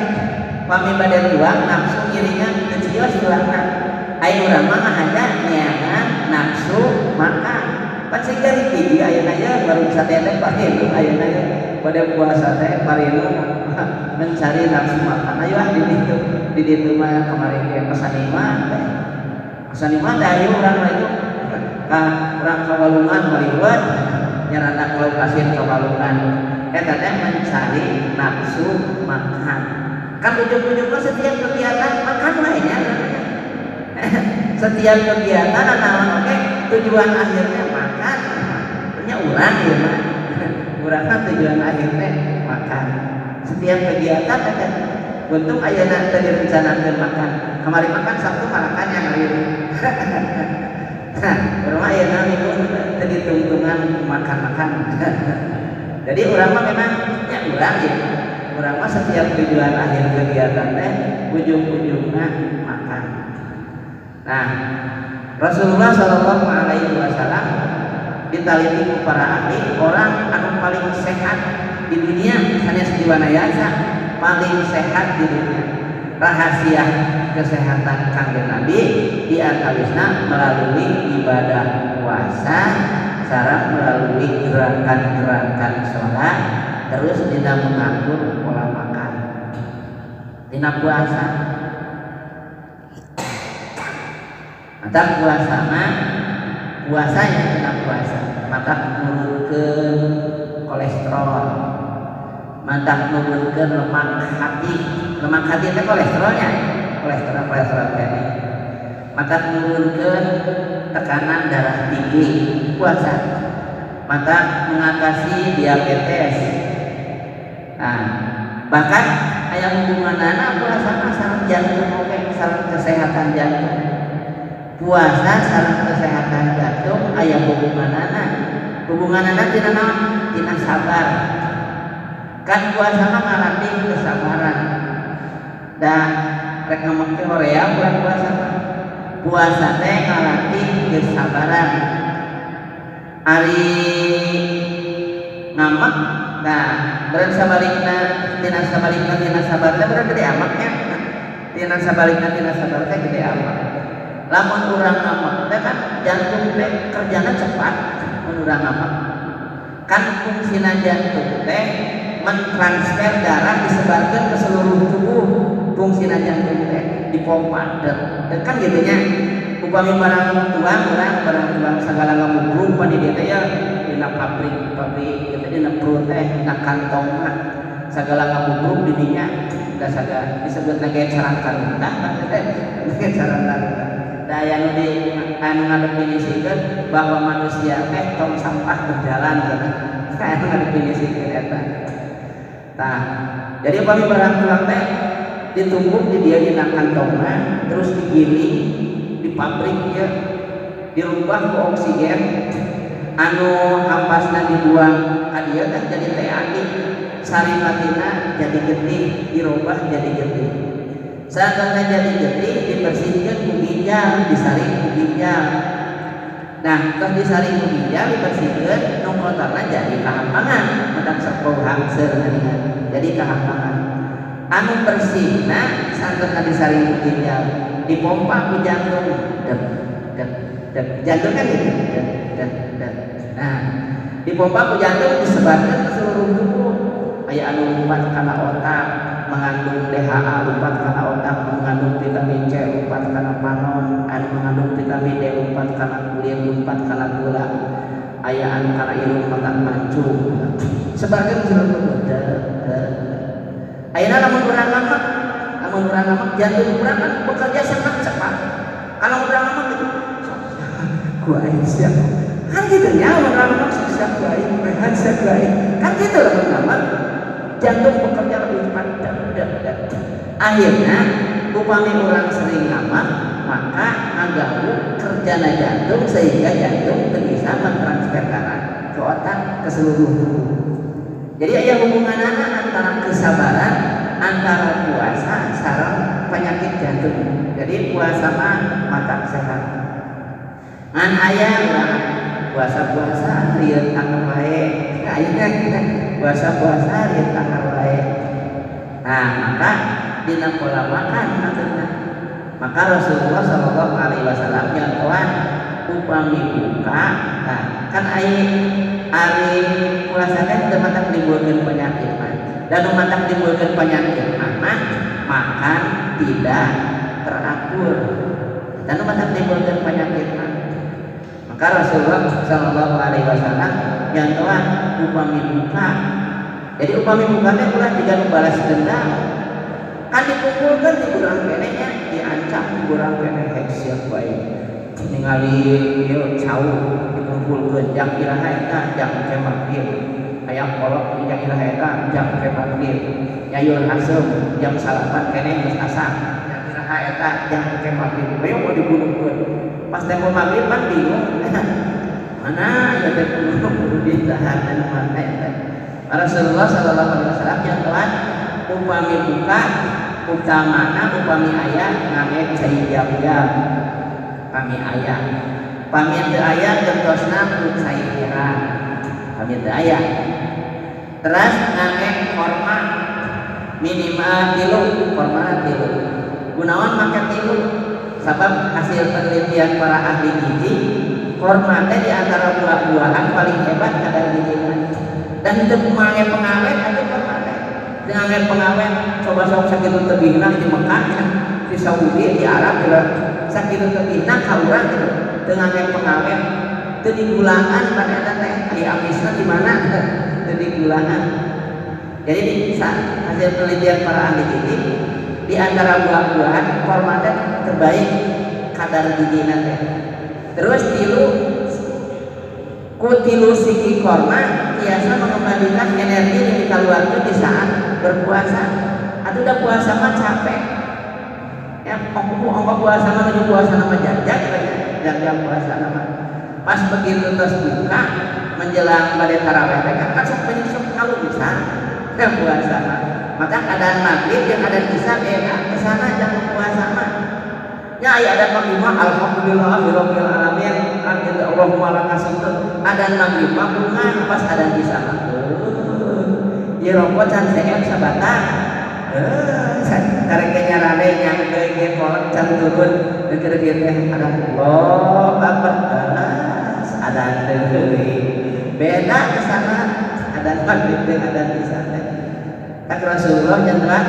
upami bade tuang nafsu ngiringan teu cios tuangna. Ai urang mah ada nyeangan nafsu makan pasti dari hiji ayeuna baru satete pahiru ayeuna pada puasa teh parinu mencari nafsu makan. Ayo di ditu mah kemarin ke pesanima teh ayo urang itu ka urang kawalungan maliwat nyarana kalau pasien kawalungan eta teh mencari nafsu makan. Kan ujung-ujungna setiap kegiatan makan lainnya setiap kegiatan naon oke tujuan akhirnya makan. Nya urang ieu mah urang tujuan akhirnya makan. Setiap kegiatan ada untung ayeuna teu direncanakeun makan. Kamari makan Sabtu malakan yang hari ini. Nah, urang ayeuna minggu teu ditungtungan makan-makan. Jadi urang mah memang nya urang ya. Urang mah setiap tujuan akhir kegiatan teh ujung-ujungna makan. Nah, Rasulullah Shallallahu Alaihi Wasallam ditaliti ku para ahli orang anu paling sehat di dunia hanya sediwanayasa paling sehat di dunia. Rahasia kesehatan Kanjeng Nabi di antawisna melalui ibadah puasa, sareng melalui gerakan-gerakan sholat, terus dina mengatur pola makan. Dina puasa mata puasa mah puasa yang kena puasa mata nurunkeun kolesterol, mata nurunkeun lemak hati itu kolesterolnya kolesterol tadi mata nurunkeun tekanan darah tinggi puasa, mata mengatasi diabetes. Nah, bahkan aya hubunganana puasa sareng jantung oke sareng kesehatan jantung. Puasa sareng kesehatan jantung aya hubunganana tina naon? Tina sabar. Kan puasa mah ngalatih kesabaran. Da rek ngomong ke Korea bulan puasa mah. Puasa teh ngalatih kesabaran. ari ngamak. Nah beran sabalikna tina sabarna beran gede amaknya. Tina sabalikna tina sabarna gede amak. Lamun urang ngamak teh kan jantung teh kerjana cepat. Mun urang ngamak kan fungsina jantung teh mentransfer darah disebarkan ke seluruh tubuh. Fungsina jantung teh dipompa kan gitu nya. Upami barang tuang segala ngamubrug pan di dieu teh ya dina pabrik gitu dina perut teh dina kantong mah sagala ngamubrug di dinya da saga disebutna ge sarang karuntah teh sarang karuntah. Da aya nu di anu ngadefinisikeun bahwa manusia teh tong sampah berjalan gitu. Anu ngadefinisikeun eta. Tah, jadi upami barang tuang teh ditumpuk di dieu dina kantong mah terus digiling di pabrik ya dirubah ke oksigen anu hampasna dibuang ka dieu teh jadi TAI saripatina jadi getih dirubah jadi getih saatna jadi getih dibersihkeun ku ginjal disaring ku ginjal. Nah terus disaring ku ginjal dibersihkeun nu kotorna jadi kahampangan mendak sapoe hangseur jadi kahampangan anu bersihna saatna disaring ku ginjal dipompa ke jantung, jantung kan gitu, nah dipompa ke jantung disebarkan ke seluruh tubuh. Aya anu lumpat kana otak mengandung DHA, lumpat kana otak mengandung vitamin C, lumpat kana panon, anu mengandung vitamin D, lumpat kana kulit, lumpat kana tulang. Aya anu kana irung mata mancung, sebarkan ke seluruh tubuh. Ayeuna lamun urang ngamak jantung urang kan bekerja sangat cepat. Kalau urang ngamak itu gua aing siap. Kan gitu nya urang ngamak siap gua aing, rehat siap gua aing. Kan gitu lah ngamak. Jantung bekerja lebih cepat. Akhirnya upami urang sering ngamak, maka ngaganggu kerjana jantung sehingga jantung bisa mentransfer darah ke otak ke seluruh tubuh. Jadi aya hubunganana antara kesabaran antara puasa sareng penyakit jantung. Jadi puasa mah mata sehat. Ngan aya puasa rieut tanggal wae. Ayeuna kita puasa rieut tanggal wae. Nah, maka dina pola makan maksudna. Maka Rasulullah sallallahu alaihi wasallam nyontohan upami buka, nah kan ari puasa teh teu matak nimbulkeun penyakit mah. Dan matak nimbulkeun penyakit mah makan tidak teratur. Dan matak nimbulkeun penyakit mah. Maka Rasulullah sallallahu alaihi wasallam nyontohan upami buka. Jadi upami buka teh ulah jiga nu balas dendam. Kan dikumpulkeun di urang keneh nya diancam di urang keneh hek siap bae. Ningali ieu cau dikumpulkeun jam iraha eta jam ke maghrib. Aya kolot di jam iraha eta jam ke maghrib. Nyayur haseum jam salapan keneh geus asar. Jam iraha eta jam ke maghrib. Bae mau dibunuhkeun. Pas tempo maghrib kan bingung. Mana ya teh kudu ditahan mana eta. Rasulullah sallallahu alaihi wasallam nyontohan upami buka utamana upami aya ngame cai jam-jam. Kami ayah, pamit teu aya gentosna ku cairan, pamit teu aya. Terus ngangge korma minimal 3, korma 3. Gunawan make 3? Sabab hasil penelitian para ahli gizi, korma teh di antara buah-buahan paling hebat kadar gizina. Dan teu mangge pengawet atuh korma teh. Dengan pengawet coba sok sakitu teu bihna di Mekah, di Saudi, di Arab juga sakitu tebihna kaurang gitu dengan yang pengawet teu digulangan pada eta teh aya amisna di mana teu digulangan. Jadi di hasil penelitian para ahli gizi di antara buah-buahan korma teh terbaik kadar gizina teh. Terus tilu segi korma biasa mengembalikan energi yang dikeluarkan di saat berpuasa. Atuh udah puasa mah capek. Ya, ongkos puasa menuju puasa nama jajak puasa nama. Pas begitu terus buka menjelang pada tarawih kan sok penyusup kalau bisa puasa. Maka keadaan maghrib yang ada isya kesana jangan puasa mah. Ya ada panglima alhamdulillahirabbil alamin angin Allahumma lakasih itu adan maghrib bungan pas adan isya di rokok can sengel sabatang karek nyarane yang ge kolak can turun keur kieu teh ada Allah akbar ada deui beda ke sana ada maghrib teh ada isya teh tak Rasulullah jangan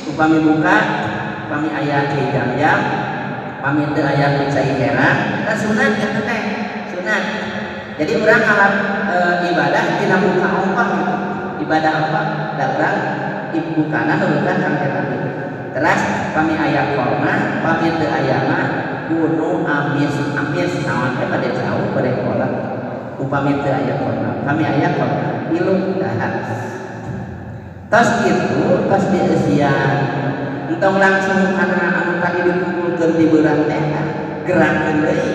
upami buka upami aya di jam-jam upami teu aya ku cai heran da sunat kitu teh sunat jadi urang alam ibadah tina buka ongkos ibadah apa da urang ibukana nurutan kang Nabi terus upami aya korma upami teu aya mah kudu amis naon teh bade jauh bade kolak upami teu aya korma upami aya korma ilu dahar tos itu tos dieusian entong langsung kana anu tadi dikumpulkeun di beurang teh gerakeun deui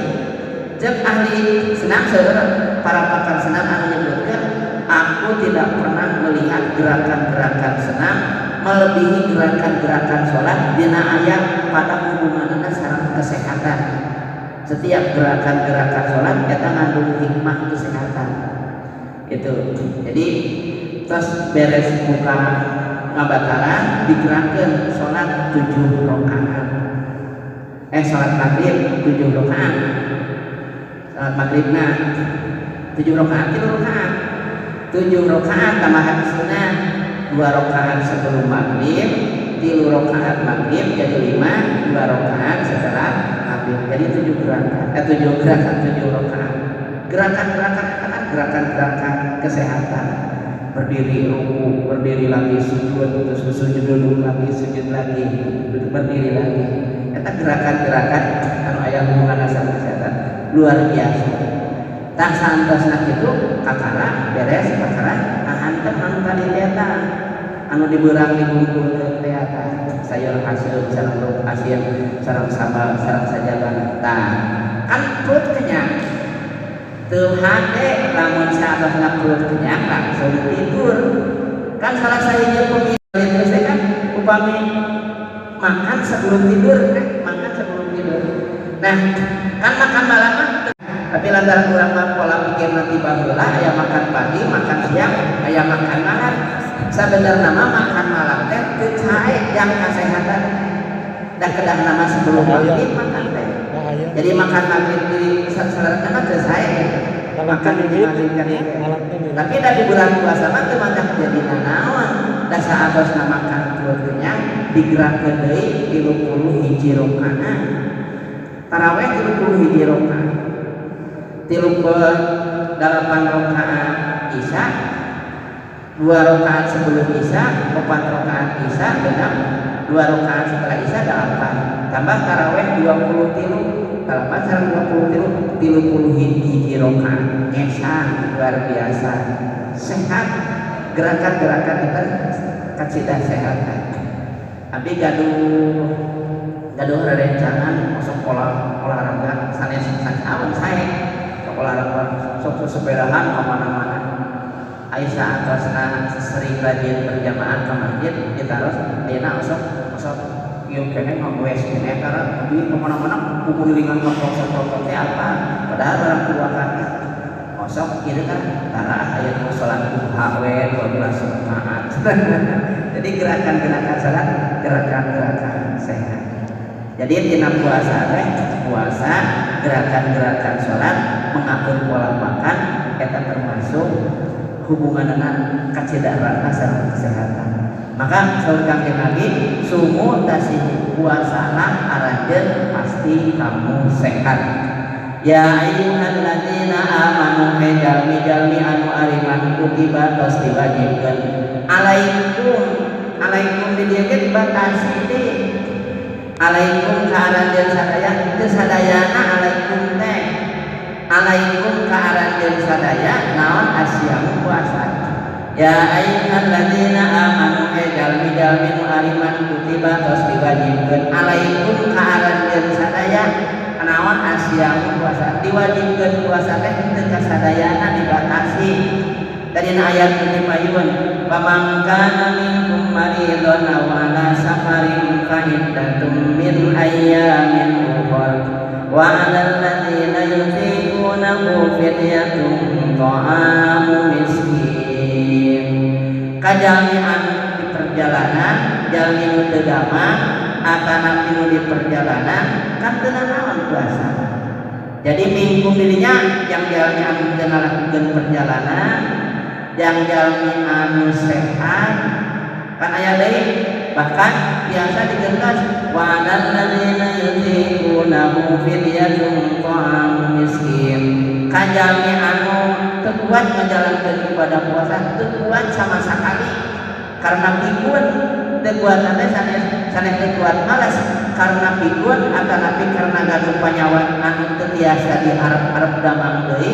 jeung ahli senam saudara para pakar senam anu nyebutkeun aku tidak pernah melihat gerakan-gerakan senam melebihi gerakan-gerakan sholat dina aya pada hubunganna sareng kesehatan. Setiap gerakan-gerakan sholat eta ngandung hikmah kesehatan itu. Jadi terus beres buka ngabataran digerakkan sholat 7 rakaat sholat maghrib 7 rakaat sholat maghribna 7 rakaat 7 rakaat tambahan sunnah 2 rakaat sebelum maghrib 3 rakaat maghrib jadi 5 2 rakaat setelah maghrib jadi 7 gerakan 7 rakaat gerakan-gerakan kesehatan berdiri ruku, berdiri lagi sujud, terus sujud dulu lagi, sujud lagi, berdiri lagi. Itu gerakan-gerakan anu aya hubungan sama kesehatan luar biasa. Tak santosna kitu kakara beres kakara hantem anu tadi eta anu dibeurang dibungkul teh eta sayur hasil sareng lauk asin sareng sambal sareng sajaban. Tah kan perut kenyang. Teu hade lamun saatosna perut kenyang langsung tidur. Kan salah sahiji pemikiran teh kan upami makan sebelum tidur, makan sebelum tidur. Nah, kan makan malam tapi lantaran urang mah pola pikir nanti baheula aya makan pagi, makan siang, aya makan malam. Sabenerna mah makan malam teh teu cae yang kasehatan. Da kedah nama sebelum maghrib makan teh. Jadi makan maghrib di salat mah teu sae. Makan di maghrib kan. Tapi da di bulan puasa mah teu mandak jadi nanaon. Da saatosna makan perut kenyang digerakkeun deui 30 hiji rakaat. Tarawih 30 hiji rakaat. 38 rakaat isya, 2 rakaat sebelum isya, 4 rakaat isya, genap 2 rakaat setelah isya 8. Tambah tarawih 23, 8 sareng 23, 30 hiji rakaat. Esan luar biasa. Sehat, gerakan-gerakan kita kacida sehat. Abi gaduh rerencangan masuk olahraga sanes saवन sae olahraga sok sepedahan kemana-mana. Aisyah atasna sering rajin berjamaah ke masjid ditaros ayeuna osok ieu kene ngagowes kene karena di kemana-mana kudu ringan ngopok teh apa padahal orang tua kan osok kieu kan tara aya salat duha we 12 rakaat. Jadi gerakan-gerakan salat gerakan-gerakan sehat. Jadi tina puasa gerakan-gerakan sholat mengatur pola makan eta termasuk hubunganna kacidarana sareng kesehatan. Maka saur Kangjeng Nabi sumu tasih puasana arajeun pasti kamu sehat. Ya ayyuhalladzina amanu jalmi anu ariman kutiba tos diwajibkeun alaikum di dieu ge dibatasi deui. Alaikum kaaran dan sadaya itu sadayana alaikum teh alaikum kaaran dan sadaya naon asyamu puasa. Ya ayyuhalladzina amanu jalmi nu ariman kutiba tos diwajibkeun alaikum kaaran dan sadaya naon asyamu puasa diwajibkeun puasa teh teu kasadayana dibatasi. Dari ayat ini payun pamangkana minkum maridun aw ala safarin fa iddatum min ayyamin ukhra wa 'alal ladzina yutiqunahu fidyatun ta'amu miskin. Kajalmi anu di perjalanan jalmi nu teu damang atana pilu di perjalanan kan teu naon puasa. Jadi minggu dirinya yang jalmi anu teu ngalakukeun perjalanan, yang jalmi anu sehat kan aya deui bahkan biasa digentos wa 'alal ladzina yutiqunahu fidyatun ta'amu miskin. Kajalmi anu teu kuat ngajalankeun ibadah puasa teu kuat sama sekali karena pikun teu kuat teh sanes teu kuat malas karena pikun atanapi karena gaduh panyawan anu teu tiasa diarep-arep damang deui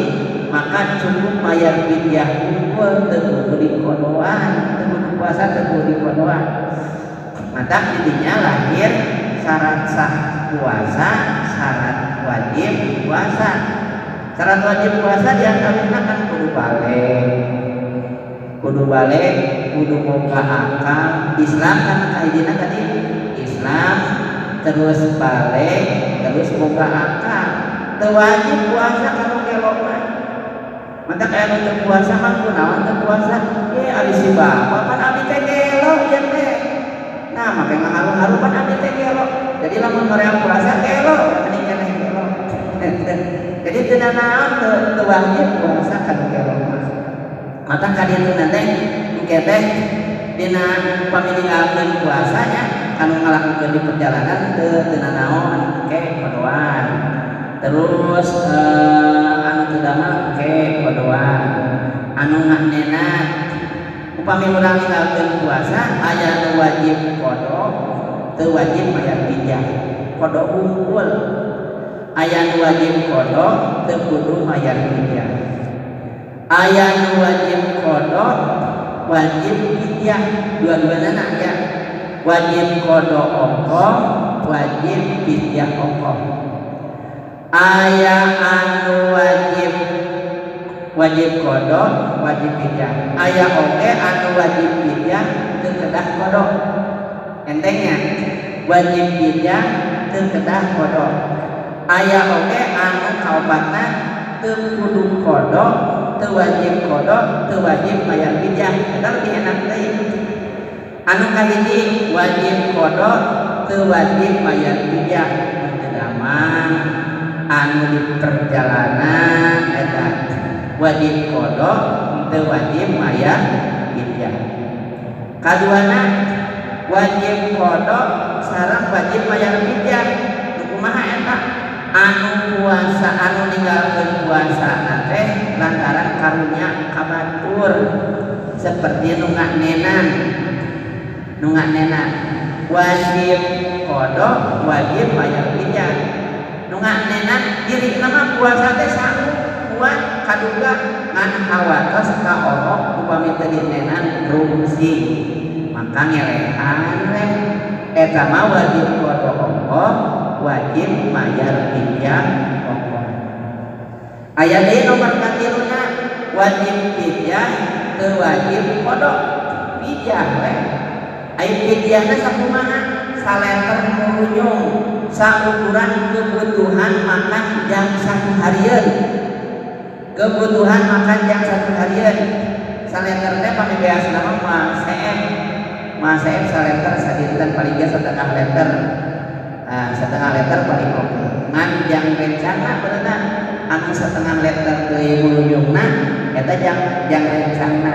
maka cukup mayar fidyah unggul teu kudu dikodoan teu kudu puasa teu kudu dikodoan. Mata didinya lahir syarat sah puasa, syarat wajib puasa. Syarat wajib puasa diantaranya kan kudu balik, kudu boga akal. Islam kan kaidina tadi Islam terus balik, terus boga akal. Teu wajib puasa kalau kelok mah. Mata kaya nu puasa mah kunaon teu puasa? Ari si bapak kan abdi teh kelok ieu teh. Nah, make ngaharu-haru kan abdi teh kelok. Jadi lamun hoream puasa kelok, geuning keneh kelok. Jadi teu naon teu wajib puasa kan kelok mah. Mata ka dieu teh engke teh dina pamininggalkeun puasanya anu ngalakukeun di perjalanan teu naon engke kodoan. Terus anu teu damang engke kodoan. Anu nganena upami urang ninggalkeun puasa aya nu wajib kodo teu wajib bayar fidyah. Kodo unggul. Aya nu wajib kodo teu kudu bayar fidyah. Aya nu wajib kodo wajib fidyah dua-duana ya. Wajib kodo ongkoh, wajib fidyah ongkoh. Aya anu wajib kodo, wajib fidyah. Aya oge anu wajib fidyah teu kedah kodo. Entengnya wajib fidyah teu kedah kodo. Aya oge anu kaobatna teu kudu kodo, teu wajib kodo, teu wajib bayar fidyah. Eta lebih enak deui. Anu kahiji wajib kodo, teu wajib bayar fidyah. Teu damang anu di perjalanan eta wajib kodo teu wajib bayar fidyah. Kaduana wajib kodo sareng wajib bayar fidyah. Kumaha eta? Anu puasa anu ninggalkeun puasa teh lantaran karunya kabatur seperti nu nganenan wajib kodo wajib bayar fidyah. Nu nganenan diri nama puasa teh sanggup kuat kaduga ngan hawatos ka Allah upami teu dinenan rungsi maka ngelehan we eta mah wajib kodo Allah wajib bayar fidyah Allah. Aya deui nomor katiluna wajib fidyah teu wajib kodo fidyah we. Ai fidyahna sakumaha? Saleter murunyung saukuran kebutuhan makan jang saharian. Kebutuhan makan jang saharian. Saleter teh pamibeasna mah maseem saleter sadinten paling ge setengah liter. Setengah liter paling oke. Ngan jang rencana berenang anu setengah liter deui mulujungna eta jang rencana.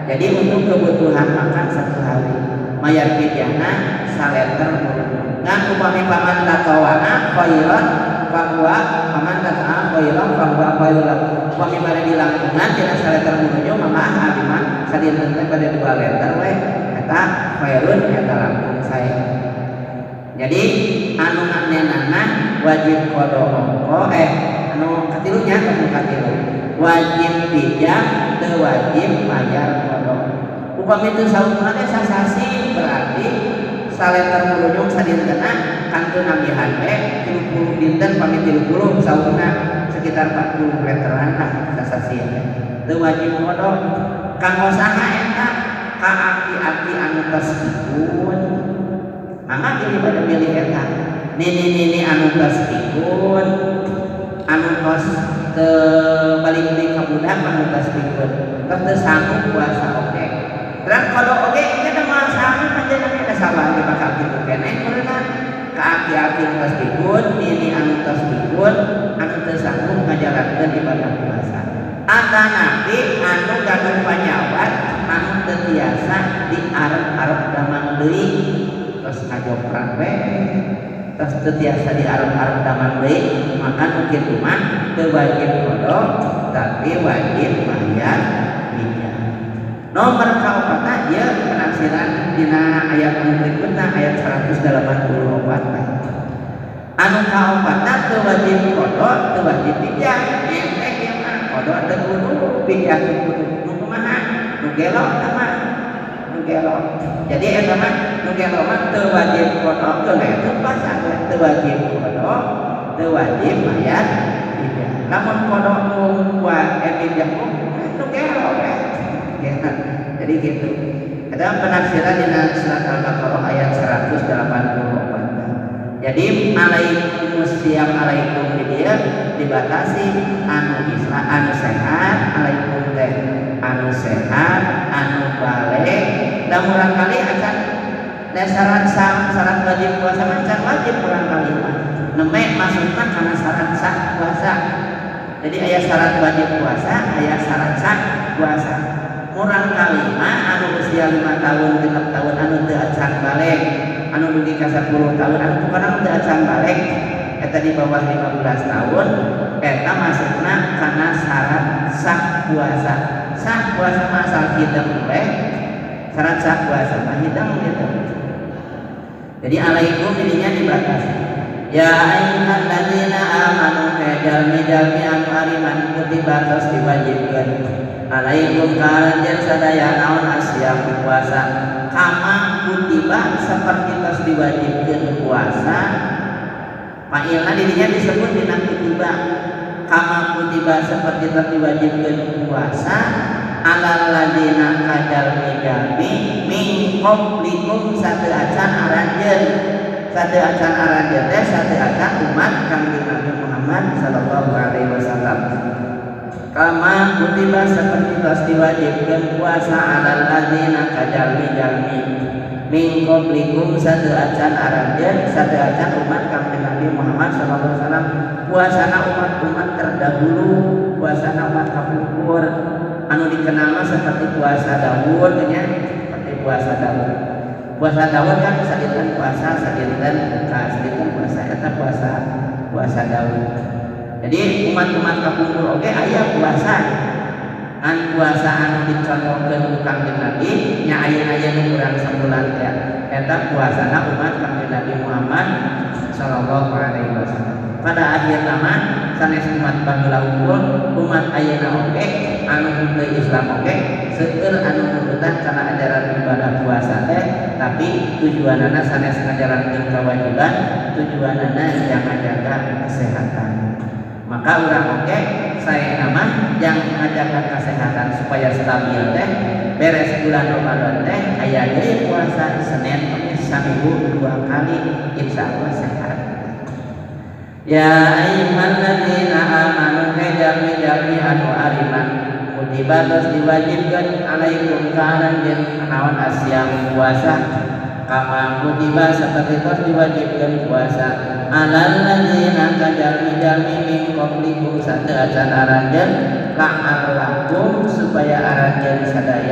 Jadi untuk kebutuhan makan satu hari mayar fidyahna saleter mulujung. Ngan upami paman tatawana khairan bahwa paman tatawana khairan bahwa khairan. Upami bade dilangkungan tina saleter mulujung mah abi mah sadinten teh bade 2 liter we eta khairun eta langkung sae. Jadi anu nganenana wajib kodo ongko anu katilunya katilu wajib fidyah teu wajib bayar kodo. Upami teu saumna teh sasasi berarti saleter mulujung sadintena kantun nambihan we 30 dinten pami 30 saumna sekitar 40 literan lah sasasi teu wajib kodo. Kanggo saha eta? Ka aki-aki anu tos pikun maka jadi pada milih eta nini anu tos pikun anu tos balik di kabudak anu tos pikun tos teu sanggup puasa oke dan kalau oke kita mah sanggup panjenengan kita sabar di bakal kitu keneh meunang ka aki-aki tos pikun nini anu tos pikun anu teu sanggup ngajalankeun ibadah puasa ada nabi anu gaduh panyawat anu teu tiasa diarep-arep damang deui tos kajoprak we tos teu tiasa diarep-arep damang deui maka mungkin mah teu wajib qada tapi wajib bayar fidyah. Nomor kaopatna ieu penafsiran dina ayat anu berikutna ayat 184. Anu kaopatna teu wajib qada teu wajib fidyah ente ieu mah qada teu kudu fidyah teu kudu nu kumaha nu gelok mah nu gelok. Jadi eta mah nu gelok mah teu wajib qada teu itu puasa teu wajib qada teu wajib bayar fidyah. Lamun qada nu buat fidyah nu gelok ya. Jadi gitu. Ada penafsiran di surat Al-Baqarah ayat 184. Jadi alaikumus siyam alaikum dia dibatasi anu sehat alaikum teh anu sehat anu balik dan murang kali akan syarat wajib puasa akan wajib murang kali nemek maksudnya karena syarat sah puasa. Jadi ayat syarat wajib puasa ayat syarat sah puasa murang kali anu usia 5 tahun 6 tahun anu teu acan balik anu dugi ka 10 tahun anu bukan teu acan balik eta di bawah 15 tahun eta masukna kana syarat sah puasa. Sah puasa mah asal hidang we syarat sah puasa mah hidang gitu. Jadi alaikum dirinya dibatasi. Ya ayyuhalladzina amanu jalmi anu ariman kutiba tos diwajibkeun alaikum karanjeun sadaya naon asyam puasa kama kutiba seperti tos diwajibkeun puasa fa'ilna dirinya disebut dina kutiba kama kutiba seperti tos diwajibkeun puasa alal ladina kajalmi min qablikum satu acan aranjeun satu acan aranjeun teh satu acan umat Kangjeng Nabi Muhammad sallallahu alaihi wasallam kama kutiba seperti tos diwajibkeun puasa alal ladzina kajalmi min qablikum satu acan aranjeun satu acan umat Kangjeng Nabi Muhammad sallallahu alaihi wasallam puasana umat terdahulu puasana umat kapungkur anu dikenal seperti puasa Daud nya seperti puasa Daud. Puasa Daud kan sadinten puasa sadinten puasa eta puasa Daud. Jadi umat-umat kapungkur oge aya puasa an puasa anu dicontohkeun ku Kangjeng Nabi nya aya nu urang sabulan teh eta puasana umat Kangjeng Nabi Muhammad sallallahu alaihi wasallam. Pada akhir zaman sanes umat baheula unggul umat ayeuna oge anu teu Islam oge seueur anu nurutan kana ajaran ibadah puasa teh tapi tujuanana sanes ngajarankeun kewajiban tujuanana jaga kesehatan. Maka urang oge saena mah yang ngajaga kesehatan supaya stabil teh beres bulan Ramadan teh aya deui puasa Senin Kamis saminggu 2 kali insyaallah sehat. Ya ayyuhalladzina amanu jalmi anu ariman kutiba tos diwajibkeun alaikum karanjeun naon asyam puasa kama kutiba seperti tos diwajibkeun puasa alal ladzina kajalmi min qablikum sateu acan aranjeun la'allakum supaya aranjeun sadaya